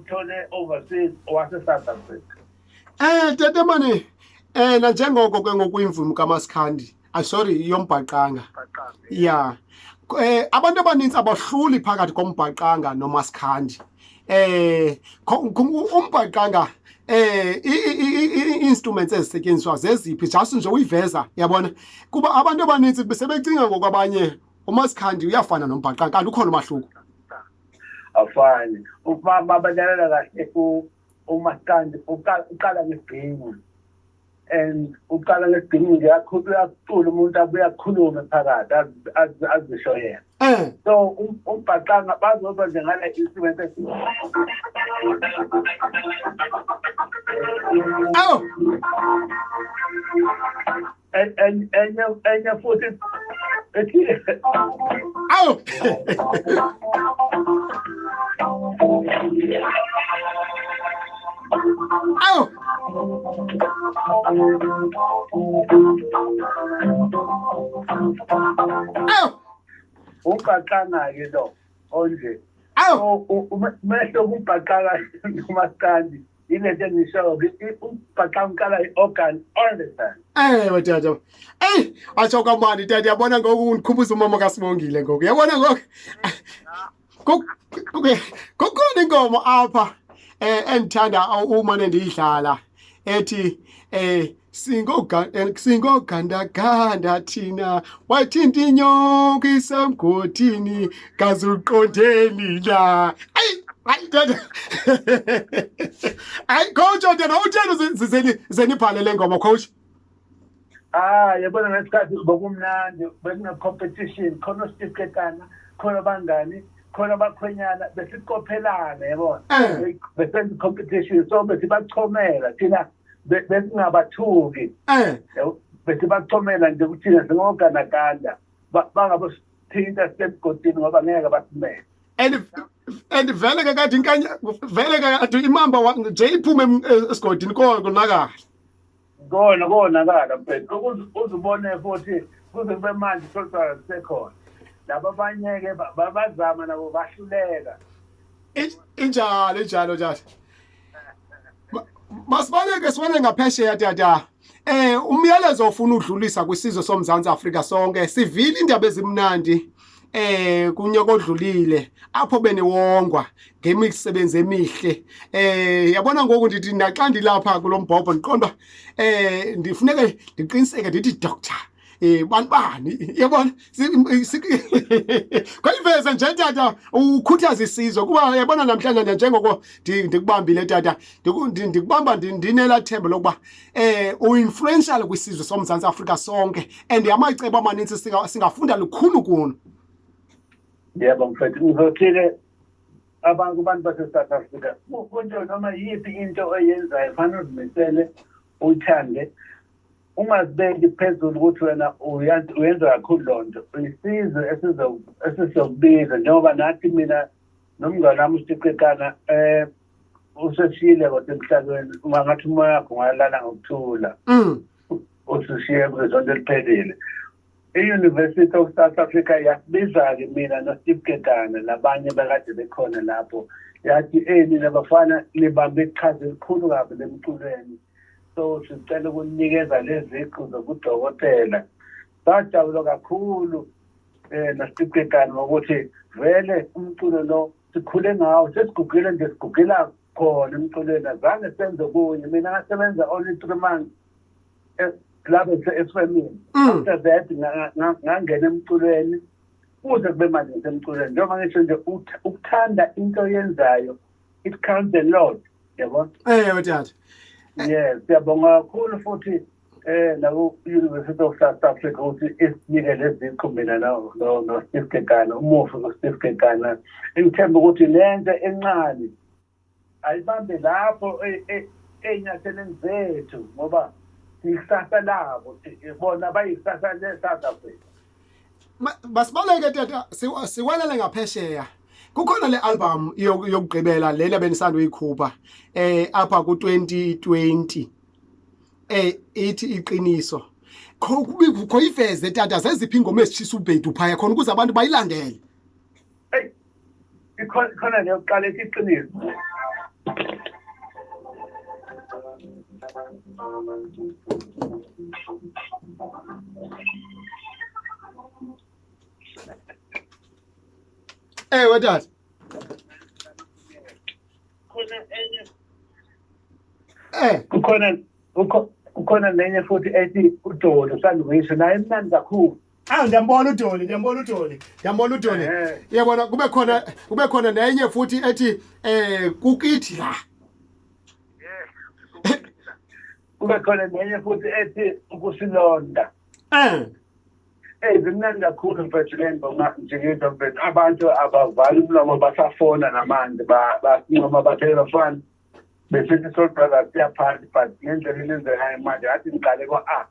uthole overseas wase South Africa. Tete mane na njengoko ke ngokuyimvumo kaMasikhandi sorry yombhaqanga yeah abantu abaninzi abahluli phakathi kombhaqanga noMasikhandi umbhaqanga instruments ezisetyenziswa zeziphi just nje uyiveza yabona kuba abantu abaninzi besebecinga ngokwabanye uMasikhandi uyafana nombhaqanga kanti ukhona umahluko afani ubaba badlalela kahle uMasikhandi uqala ngesigcingo and uqala ngesigcingo nje uyacula umuntu abuye akhulume phakathi azisho yena so umbhaqanga bazoba nje ngale instrument enye futhi umbhaqanga-ke lo onje mehlo kumbhaqanga noMasikhandi ilento engishoyo umbhaqanga uqala i-organ all the time tata atsho kamandi tata yabona ngoku undikhumbuza umama kaSibongile ngoku yabona ngoku kukhona inkomo apha endithanda umane ndiyidlala ethi singogandaganda thina wathinta inyoka isamgodini kazuqondeni la hayi tata hayi coach tata utheni zenibhale le ngoma coach yabona ngesikhathi bokumnandi bekune-competition khona uStifikekana khona abangani khona abakhwenyana besiqophelana yabona besenza i-competition so besibachomela thina besingabathuki besibachomela nje kuthina singogandaganda bangabosithinta sisemgodini ngoba ngeke basimele and vele ke kade vele kade imamba nje iphume esigodini konakala konakala mfethu uzubone futhi kuze kube manje sokuba sekhona laba abanye-ke bazama nabo bahluleka injalo tata masibaleke siwane ngaphesheya tata umyalezo ofuna udlulisa kwisizwe soMzantsi Afrika sonke sivile indaba ezimnandi kunyaka odlulile apho beniwongwa ngemisebenzi emihle yabona ngoku ndithi naxa ndilapha kulombhobho ndiqonda ndifuneke ndiqiniseke ndithi doctor bani yabona kwayiveza nje tata ukhuthaza isizwe kuba yabona namhlanje njengoko ndikubambile tata ndikubamba ndinela themba lokuba uinfluential kwisizwe soMzantsi Afrika sonke and amacebo amaninzi singafunda lukhulu kuno yebo mfethu ngizothile abantu base-South Africa kunto noma yiphi into oyenzayo fanele uzimisele uthande ungazibeki phezulu ukuthi wena uyenza kakhulu loo nto isizwe esizokubiza njengoba nathi mina nomngane wami uStifikekana useshiyile kodwa emhlabeni ungangathi umoya wakho ungalala ngokuthula usishiye kuzonto eliphelile i-University of South Africa yasibiza-ke mina noStifikekana nabanye bekade bekhona lapho yathi nina bafana libambe iqhaza elikhulu kabi lemculweni so sicela ukunikeza leziqu zobudokotela sajabula kakhulu noStifikekana ngokuthi vele umculo lo sikhule ngawo sesigugile nje sigugela khona emculweni azange senze kunye mina ngasebenza only 3 months club esifemini after that ngangena emculweni kuze kube manje ngisemculweni njengoba ngisho nje ukuthanda into oyenzayo it counts a lot yabona tata yes siyabonga kakhulu futhi naku University of South Africa ukuthi isinike leziqu mina noStifikekana umufi noStifikekana ngithemba ukuthi lento encane ayibambe lapho enyatheleni zethu ngoba ikusasa labo bona bayikusasa le-South Africa basibaleke tata siwelele ngaphesheya kukhona le album yokugqibela lela benisanda uyikhupha apha ku2020 ithi iqiniso kho iveze tata zeziphi ingoma ezitshisa ubhedu phaya khona ukuze abantu bayilandele ikhona leyokuqala ethi iqiniso wethatha. Khona enye kukhona nenye futhi ethi uDoli usandukusho naye emnandi kakhulu. Ndiyambona uDoli. Yabona kube khona nenye futhi ethi kukithi la. Kube khona nenye futhi ethi ukusilonda. Zimnandi kakhulu mfethu le ngoma njengento mfethu abantu abavali umlomo basafona namanje basinqoma bathela fana besithi Soul Brothers siyaphansi but ngendlela enenzekayo manje athi ngiqale kwa